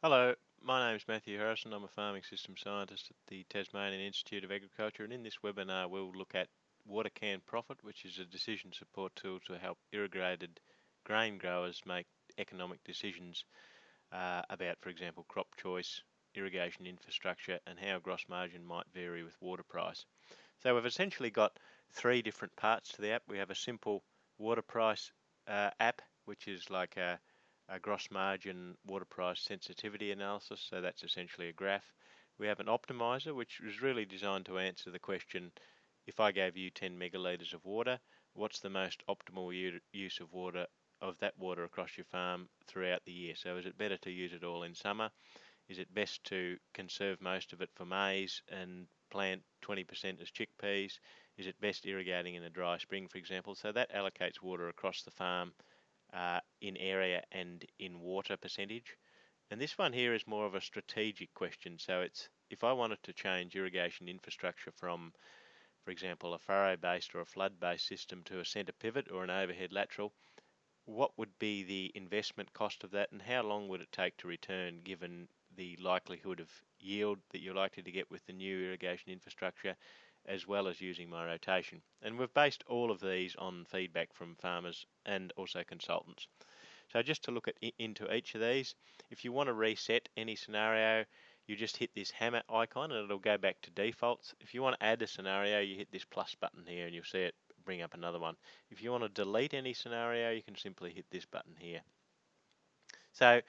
Hello, my name is Matthew Harrison. I'm a farming system scientist at the Tasmanian Institute of Agriculture, and in this webinar we'll look at WaterCan Profit, which is a decision support tool to help irrigated grain growers make economic decisions about, for example, crop choice, irrigation infrastructure, and how gross margin might vary with water price. So we've essentially got three different parts to the app. We have a simple water price app, which is like a gross margin water price sensitivity analysis, so that's essentially a graph. We have an optimizer, which is really designed to answer the question, if I gave you 10 megalitres of water, what's the most optimal use of that water across your farm throughout the year? So is it better to use it all in summer? Is it best to conserve most of it for maize and plant 20% as chickpeas? Is it best irrigating in a dry spring, for example? So that allocates water across the farm in area and in water percentage. And this one here is more of a strategic question. So it's if I wanted to change irrigation infrastructure from, for example, a furrow-based or a flood-based system to a centre pivot or an overhead lateral, what would be the investment cost of that and how long would it take to return given the likelihood of yield that you're likely to get with the new irrigation infrastructure, as well as using my rotation. And we've based all of these on feedback from farmers and also consultants. So just to look into each of these, if you want to reset any scenario, you just hit this hammer icon and it'll go back to defaults. If you want to add a scenario, you hit this plus button here and you'll see it bring up another one. If you want to delete any scenario, you can simply hit this button here. So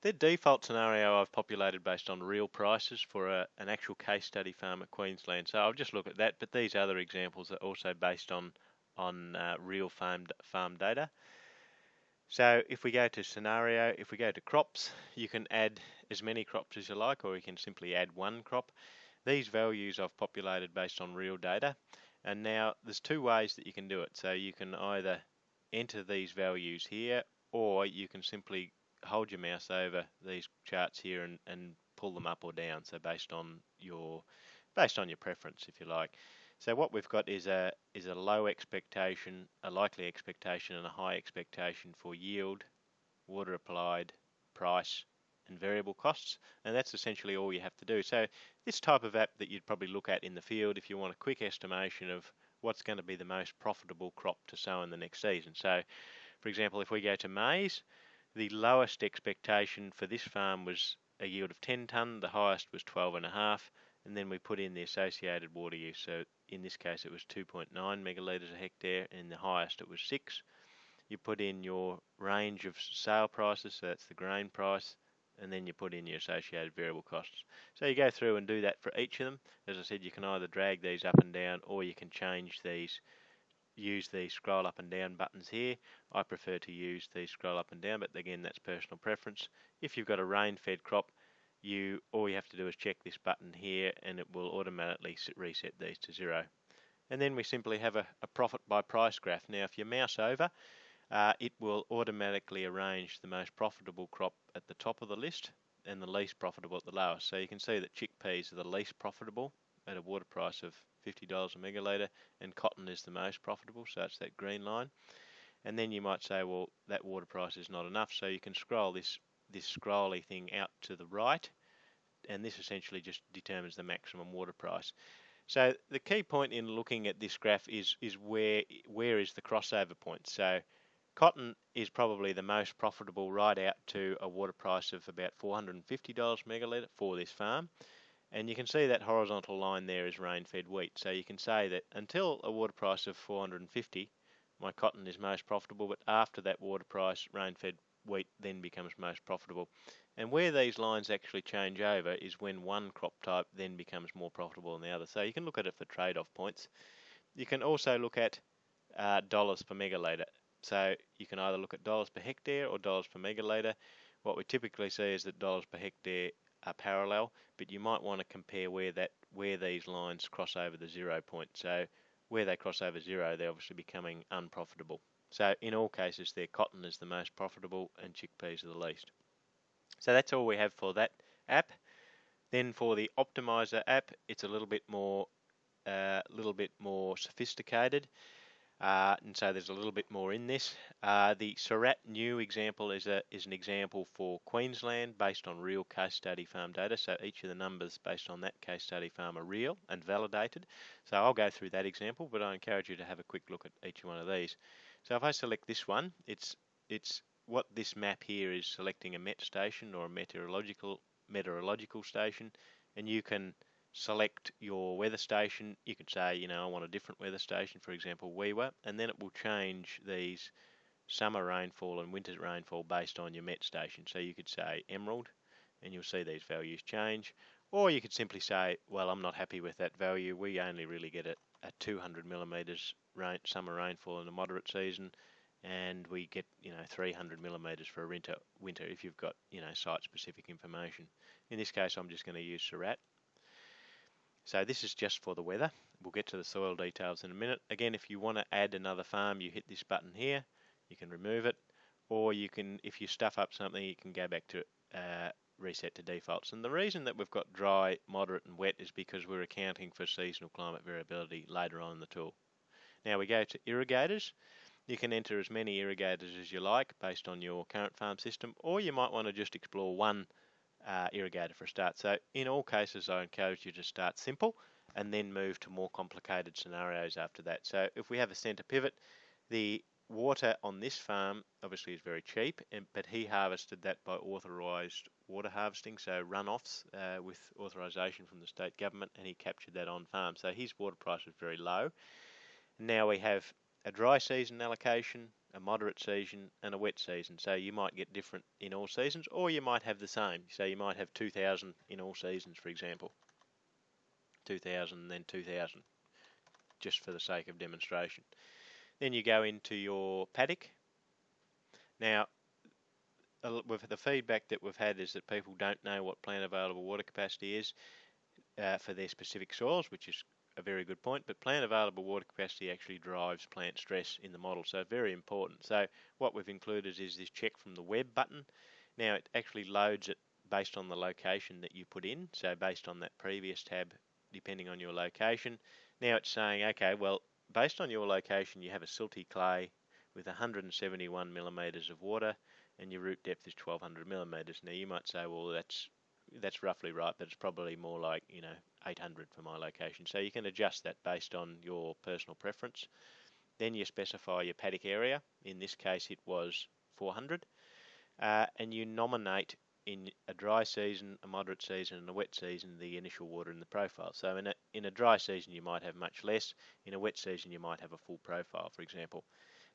the default scenario I've populated based on real prices for an actual case study farm at Queensland. So I'll just look at that, but these other examples are also based on real farm data. So if we go to scenario, if we go to crops, you can add as many crops as you like, or you can simply add one crop. These values I've populated based on real data. And now there's two ways that you can do it. So you can either enter these values here, or you can simply hold your mouse over these charts here and pull them up or down. So based on your preference, if you like. So what we've got is a low expectation, a likely expectation, and a high expectation for yield, water applied, price, and variable costs, and that's essentially all you have to do. So this type of app that you'd probably look at in the field if you want a quick estimation of what's going to be the most profitable crop to sow in the next season. So for example, if we go to maize, the lowest expectation for this farm was a yield of 10 tonne, the highest was 12.5, and then we put in the associated water use. So in this case it was 2.9 megalitres a hectare, and the highest it was 6. You put in your range of sale prices, so that's the grain price, and then you put in your associated variable costs. So you go through and do that for each of them. As I said, you can either drag these up and down, or you can change these, use the scroll up and down buttons here. I prefer to use the scroll up and down, but again, that's personal preference. If you've got a rain-fed crop, all you have to do is check this button here and it will automatically reset these to 0. And then we simply have a profit by price graph. Now if you mouse over, it will automatically arrange the most profitable crop at the top of the list and the least profitable at the lowest. So you can see that chickpeas are the least profitable at a water price of $50 a megalitre, and cotton is the most profitable, so it's that green line. And then you might say, well, that water price is not enough, so you can scroll this scrolly thing out to the right, and this essentially just determines the maximum water price. So the key point in looking at this graph is where is the crossover point. So cotton is probably the most profitable right out to a water price of about $450 megalitre for this farm. And you can see that horizontal line there is rain-fed wheat. So you can say that until a water price of 450, my cotton is most profitable, but after that water price, rain-fed wheat then becomes most profitable. And where these lines actually change over is when one crop type then becomes more profitable than the other. So you can look at it for trade-off points. You can also look at dollars per megalitre. So you can either look at dollars per hectare or dollars per megalitre. What we typically see is that dollars per hectare are parallel, but you might want to compare where these lines cross over the 0 point. So where they cross over 0, they're obviously becoming unprofitable. So in all cases, their cotton is the most profitable and chickpeas are the least. So that's all we have for that app. Then for the optimizer app, it's a little bit more sophisticated. And so there's a little bit more in this. The Surat new example is an example for Queensland based on real case study farm data. So each of the numbers based on that case study farm are real and validated. So I'll go through that example, but I encourage you to have a quick look at each one of these. So if I select this one, it's what this map here is selecting a met station or a meteorological station, and you can select your weather station. You could say, you know, I want a different weather station, for example, Weewa, and then it will change these summer rainfall and winter rainfall based on your met station. So you could say Emerald, and you'll see these values change. Or you could simply say, well, I'm not happy with that value. We only really get a 200 millimeters summer rainfall in a moderate season, and we get, you know, 300 millimeters for a winter if you've got, you know, site-specific information. In this case, I'm just going to use Surat. So this is just for the weather. We'll get to the soil details in a minute. Again, if you want to add another farm, you hit this button here. You can remove it, or you can, if you stuff up something, you can go back to reset to defaults. And the reason that we've got dry, moderate and wet is because we're accounting for seasonal climate variability later on in the tool. Now we go to irrigators. You can enter as many irrigators as you like based on your current farm system, or you might want to just explore one irrigator for a start. So in all cases, I encourage you to start simple and then move to more complicated scenarios after that. So if we have a center pivot, the water on this farm obviously is very cheap, but he harvested that by authorised water harvesting, so runoffs with authorisation from the state government, and he captured that on farm. So his water price was very low. Now we have a dry season allocation, a moderate season and a wet season. So you might get different in all seasons, or you might have the same. So you might have 2,000 in all seasons, for example. 2,000 and then 2,000, just for the sake of demonstration. Then you go into your paddock. Now, with the feedback that we've had is that people don't know what plant available water capacity is for their specific soils, which is a very good point, but plant available water capacity actually drives plant stress in the model, so very important. So what we've included is this check from the web button. Now it actually loads it based on the location that you put in, so based on that previous tab, depending on your location. Now it's saying, okay, well, based on your location, you have a silty clay with 171 millimeters of water, and your root depth is 1200 millimeters. Now you might say, well, that's roughly right, but it's probably more like, you know, 800 for my location. So you can adjust that based on your personal preference. Then you specify your paddock area. In this case, it was 400. And you nominate in a dry season, a moderate season, and a wet season the initial water in the profile. So in a dry season, you might have much less. In a wet season, you might have a full profile, for example.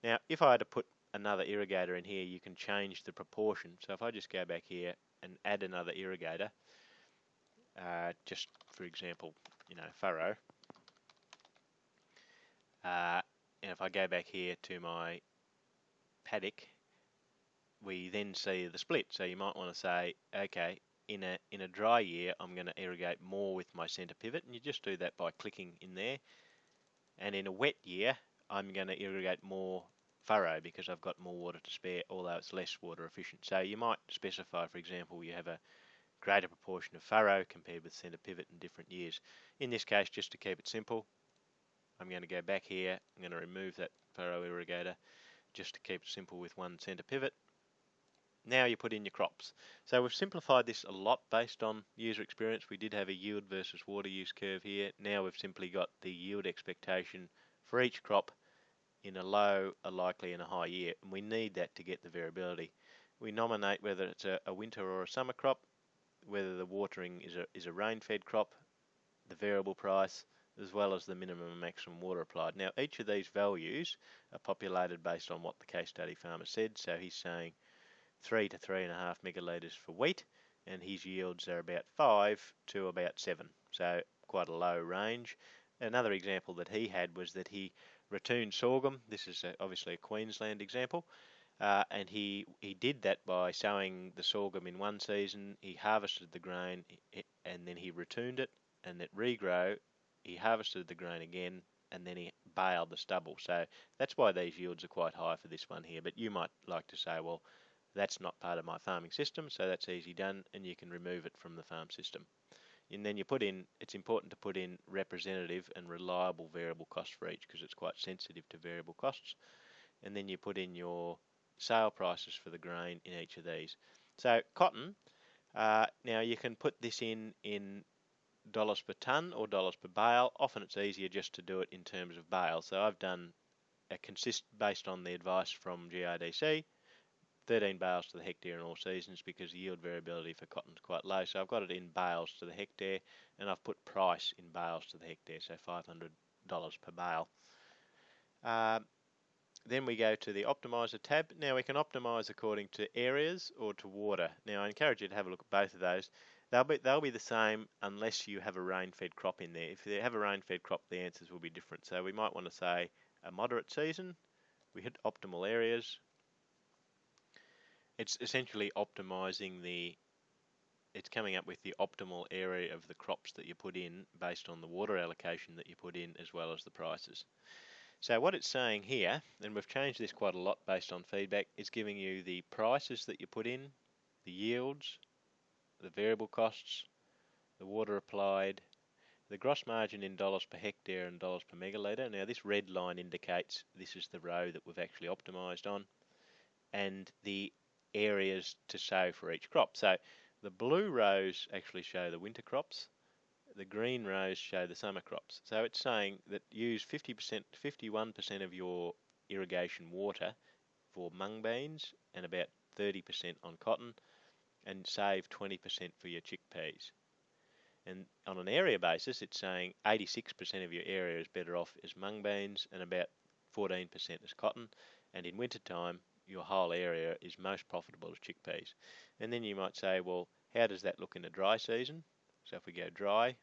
Now, if I had to put another irrigator in here, you can change the proportion. So if I just go back here and add another irrigator, just for example, you know, furrow, and if I go back here to my paddock, we then see the split. So you might want to say, okay, in a dry year, I'm going to irrigate more with my center pivot, and you just do that by clicking in there. And in a wet year, I'm going to irrigate more furrow because I've got more water to spare, although it's less water efficient. So you might specify, for example, you have a greater proportion of furrow compared with center pivot in different years. In this case, just to keep it simple, I'm going to go back here, I'm going to remove that furrow irrigator just to keep it simple with one center pivot. Now you put in your crops. So we've simplified this a lot based on user experience. We did have a yield versus water use curve here. Now we've simply got the yield expectation for each crop in a low, a likely and a high year, and we need that to get the variability. We nominate whether it's a winter or a summer crop, whether the watering is a rain-fed crop, the variable price, as well as the minimum and maximum water applied. Now each of these values are populated based on what the case study farmer said. So he's saying 3 to 3.5 megalitres for wheat, and his yields are about 5 to about 7, so quite a low range. Another example that he had was that he ratooned sorghum. This is obviously a Queensland example. And he did that by sowing the sorghum in one season. He harvested the grain and then he ratooned it, and at regrow he harvested the grain again and then he baled the stubble. So that's why these yields are quite high for this one here. But you might like to say, well, that's not part of my farming system, so that's easy done, and you can remove it from the farm system. And then you put in, it's important to put in representative and reliable variable cost for each because it's quite sensitive to variable costs. And then you put in your sale prices for the grain in each of these. So cotton, now you can put this in dollars per tonne or dollars per bale. Often it's easier just to do it in terms of bale. So I've done a based on the advice from GRDC, 13 bales to the hectare in all seasons because the yield variability for cotton is quite low. So I've got it in bales to the hectare, and I've put price in bales to the hectare, so $500 per bale. Then we go to the optimizer tab. Now we can optimize according to areas or to water. Now I encourage you to have a look at both of those. They'll be the same unless you have a rain-fed crop in there. If you have a rain-fed crop, the answers will be different. So we might want to say a moderate season. We hit optimal areas. It's essentially optimizing it's coming up with the optimal area of the crops that you put in based on the water allocation that you put in as well as the prices. So what it's saying here, and we've changed this quite a lot based on feedback, is giving you the prices that you put in, the yields, the variable costs, the water applied, the gross margin in dollars per hectare and dollars per megalitre. Now this red line indicates this is the row that we've actually optimised on, and the areas to sow for each crop. So the blue rows actually show the winter crops, the green rows show the summer crops. So it's saying that use 51% of your irrigation water for mung beans and about 30% on cotton, and save 20% for your chickpeas. And on an area basis, it's saying 86% of your area is better off as mung beans and about 14% as cotton. And in winter time, your whole area is most profitable as chickpeas. And then you might say, well, how does that look in a dry season? So if we go dry,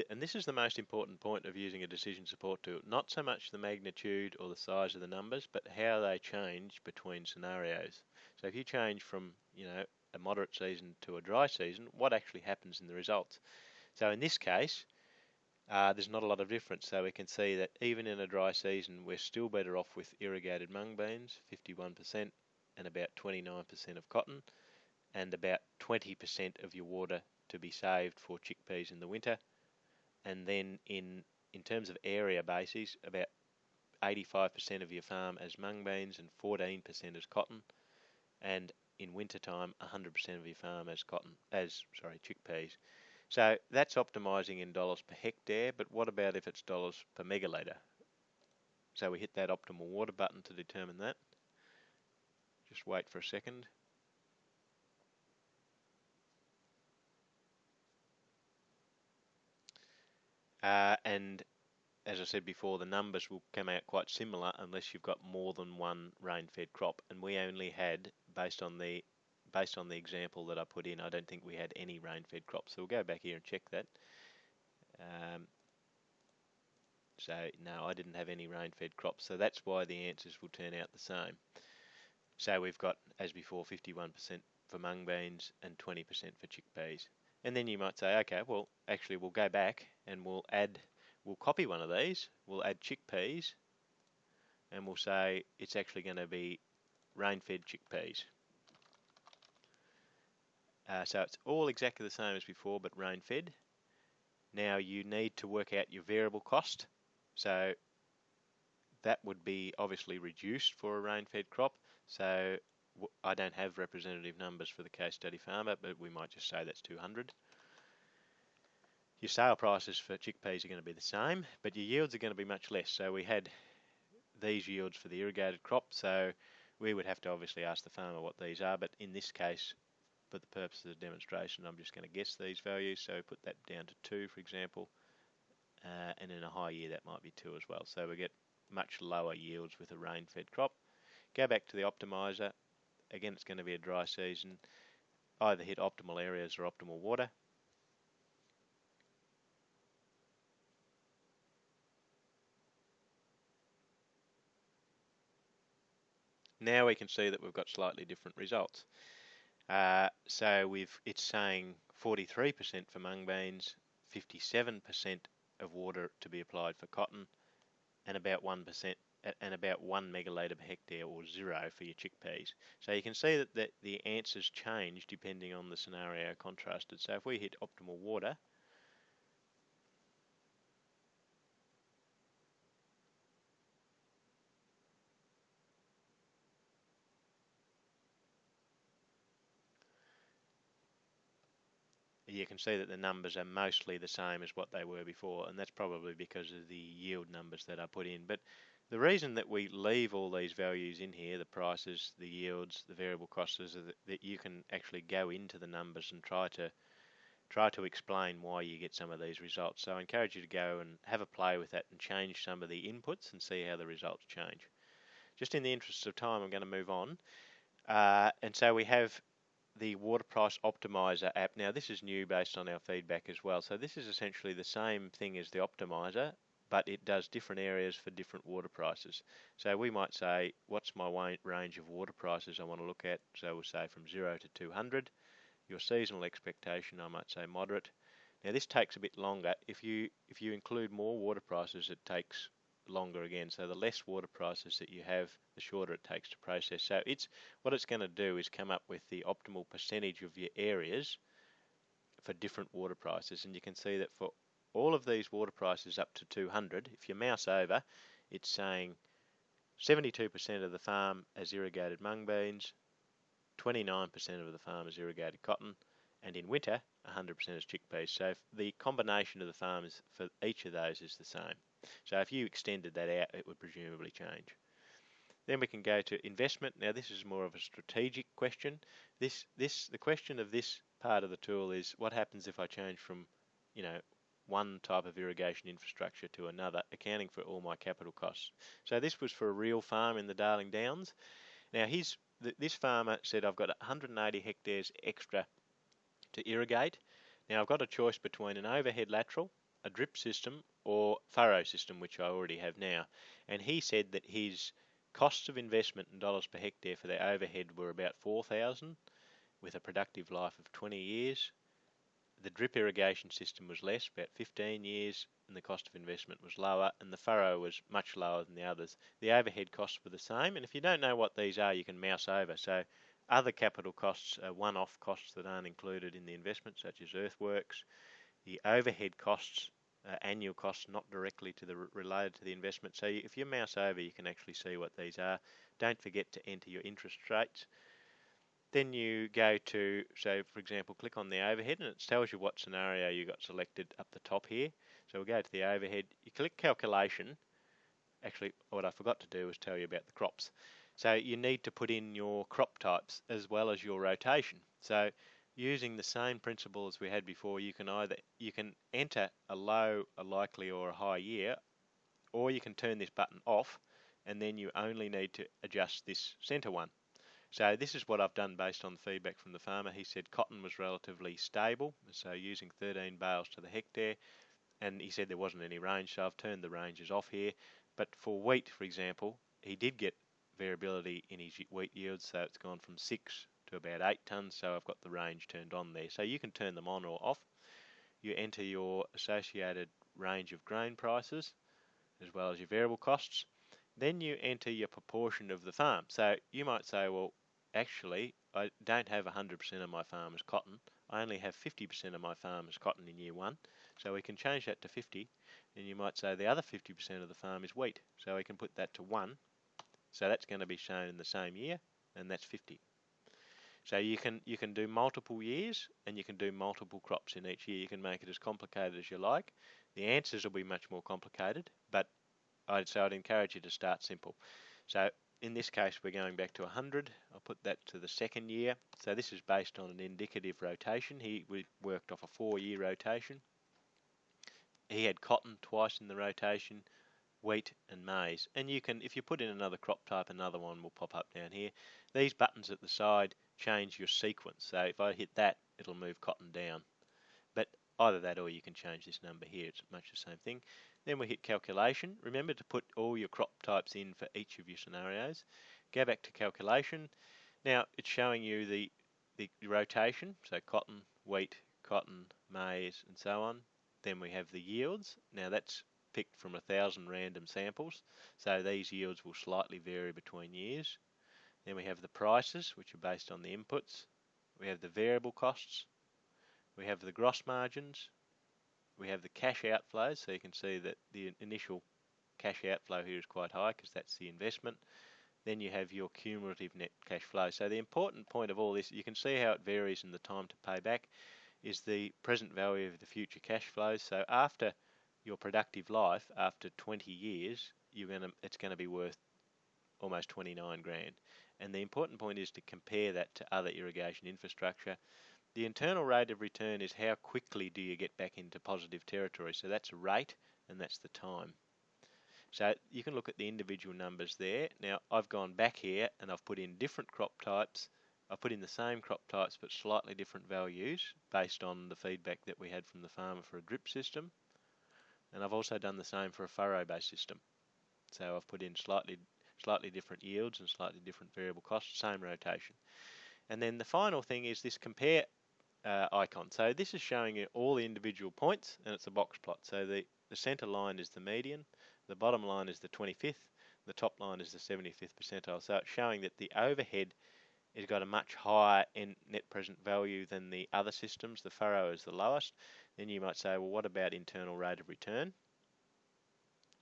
and this is the most important point of using a decision support tool, not so much the magnitude or the size of the numbers, but how they change between scenarios. So if you change from, a moderate season to a dry season, what actually happens in the results? So in this case, there's not a lot of difference. So we can see that even in a dry season, we're still better off with irrigated mung beans, 51%, and about 29% of cotton, and about 20% of your water to be saved for chickpeas in the winter. And then in terms of area bases, about 85% of your farm as mung beans and 14% as cotton, and in winter time 100% of your farm as chickpeas. So that's optimizing in dollars per hectare, but what about if it's dollars per megalitre? So we hit that optimal water button to determine that. Just wait for a second. And as I said before, the numbers will come out quite similar unless you've got more than one rain-fed crop. And we only had, based on the example that I put in, I don't think we had any rain-fed crops. So we'll go back here and check that. So no, I didn't have any rain-fed crops. So that's why the answers will turn out the same. So we've got, as before, 51% for mung beans and 20% for chickpeas. And then you might say, okay, well, actually we'll go back and we'll copy one of these, we'll add chickpeas, and we'll say it's actually going to be rain-fed chickpeas. So it's all exactly the same as before, but rain-fed. Now you need to work out your variable cost. So that would be obviously reduced for a rain-fed crop. So I don't have representative numbers for the case study farmer, but we might just say that's 200. Your sale prices for chickpeas are going to be the same, but your yields are going to be much less. So we had these yields for the irrigated crop, so we would have to obviously ask the farmer what these are, but in this case, for the purpose of the demonstration, I'm just going to guess these values. So put that down to 2, for example, and in a high year that might be 2 as well. So we get much lower yields with a rain-fed crop. Go back to the optimizer. Again, it's going to be a dry season. Either hit optimal areas or optimal water. Now we can see that we've got slightly different results. So it's saying 43% for mung beans, 57% of water to be applied for cotton, and about 1% and about 1 megalitre per hectare, or 0 for your chickpeas. So you can see that the answers change depending on the scenario contrasted. So if we hit optimal water, you can see that the numbers are mostly the same as what they were before, and that's probably because of the yield numbers that I put in. But the reason that we leave all these values in here, the prices, the yields, the variable costs, is that you can actually go into the numbers and try to explain why you get some of these results. So I encourage you to go and have a play with that and change some of the inputs and see how the results change. Just in the interest of time, I'm going to move on. And so we have the Water Price Optimizer app. Now this is new based on our feedback as well. So this is essentially the same thing as the optimizer, but it does different areas for different water prices. So we might say, what's my range of water prices I want to look at? So we'll say from 0 to 200. Your seasonal expectation, I might say moderate. Now this takes a bit longer. If you include more water prices, it takes longer again. So the less water prices that you have, the shorter it takes to process. So what it's going to do is come up with the optimal percentage of your areas for different water prices. And you can see that for all of these water prices up to 200, if you mouse over, it's saying 72% of the farm has irrigated mung beans, 29% of the farm is irrigated cotton, and in winter 100% is chickpeas. So the combination of the farmers for each of those is the same. So if you extended that out, it would presumably change. Then we can go to investment. Now this is more of a strategic question. The question of this part of the tool is, what happens if I change from, one type of irrigation infrastructure to another, accounting for all my capital costs. So this was for a real farm in the Darling Downs. Now this farmer said, I've got 180 hectares extra to irrigate. Now I've got a choice between an overhead lateral, a drip system, or furrow system, which I already have now. And he said that his costs of investment in dollars per hectare for their overhead were about 4,000, with a productive life of 20 years. The drip irrigation system was less, about 15 years, and the cost of investment was lower, and the furrow was much lower than the others. The overhead costs were the same, and if you don't know what these are, you can mouse over. So other capital costs are one-off costs that aren't included in the investment, such as earthworks. The overhead costs are annual costs, not directly related to the investment. So if you mouse over, you can actually see what these are. Don't forget to enter your interest rates. Then you go to, so for example, click on the overhead, and it tells you what scenario you got selected up the top here. So we'll go to the overhead. You click calculation. Actually, what I forgot to do was tell you about the crops. So you need to put in your crop types as well as your rotation. So using the same principle as we had before, you can enter a low, a likely, or a high year, or you can turn this button off, and then you only need to adjust this center one. So this is what I've done based on the feedback from the farmer. He said cotton was relatively stable, so using 13 bales to the hectare, and he said there wasn't any range, so I've turned the ranges off here. But for wheat, for example, he did get variability in his wheat yields, so it's gone from 6 to about 8 tonnes, so I've got the range turned on there. So you can turn them on or off. You enter your associated range of grain prices, as well as your variable costs. Then you enter your proportion of the farm. So you might say, well, actually, I don't have 100% of my farm as cotton. I only have 50% of my farm as cotton in year one. So we can change that to 50. And you might say the other 50% of the farm is wheat. So we can put that to 1. So that's going to be shown in the same year, and that's 50. So you can do multiple years, and you can do multiple crops in each year. You can make it as complicated as you like. The answers will be much more complicated, but I'd encourage you to start simple. So in this case, we're going back to 100. I'll put that to the second year. So this is based on an indicative rotation. We worked off a 4-year rotation. He had cotton twice in the rotation, wheat and maize. And you can, if you put in another crop type, another one will pop up down here. These buttons at the side change your sequence. So if I hit that, it'll move cotton down. But either that, or you can change this number here. It's much the same thing. Then we hit calculation. Remember to put all your crop types in for each of your scenarios. Go back to calculation. Now it's showing you the rotation, so cotton, wheat, cotton, maize, and so on. Then we have the yields. Now that's picked from 1,000 random samples, so these yields will slightly vary between years. Then we have the prices, which are based on the inputs. We have the variable costs. We have the gross margins. We have the cash outflows, so you can see that the initial cash outflow here is quite high because that's the investment. Then you have your cumulative net cash flow. So the important point of all this, you can see how it varies in the time to pay back, is the present value of the future cash flows. So after your productive life, after 20 years, it's going to be worth almost 29 grand. And the important point is to compare that to other irrigation infrastructure. The internal rate of return is how quickly do you get back into positive territory. So that's a rate and that's the time. So you can look at the individual numbers there. Now I've gone back here and I've put in different crop types. I've put in the same crop types but slightly different values based on the feedback that we had from the farmer for a drip system. And I've also done the same for a furrow-based system. So I've put in slightly different yields and slightly different variable costs, same rotation. And then the final thing is this compare icon. So this is showing you all the individual points and it's a box plot. So the center line is the median, the bottom line is the 25th, the top line is the 75th percentile. So it's showing that the overhead has got a much higher net present value than the other systems. The furrow is the lowest. Then you might say, well, what about internal rate of return?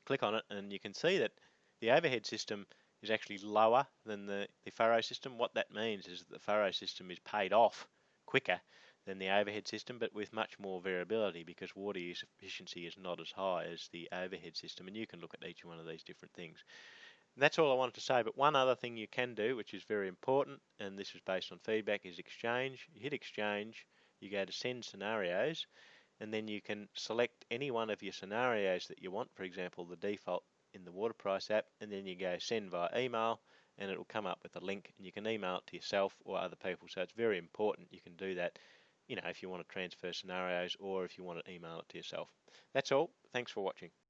Click on it and you can see that the overhead system is actually lower than the furrow system. What that means is that the furrow system is paid off quicker than the overhead system, but with much more variability because water use efficiency is not as high as the overhead system, and you can look at each one of these different things. And that's all I wanted to say, but one other thing you can do, which is very important, and this is based on feedback, is exchange. You hit exchange, you go to send scenarios, and then you can select any one of your scenarios that you want, for example, the default in the water price app, and then you go send via email, and it will come up with a link, and you can email it to yourself or other people. So it's very important you can do that, if you want to transfer scenarios or if you want to email it to yourself. That's all. Thanks for watching.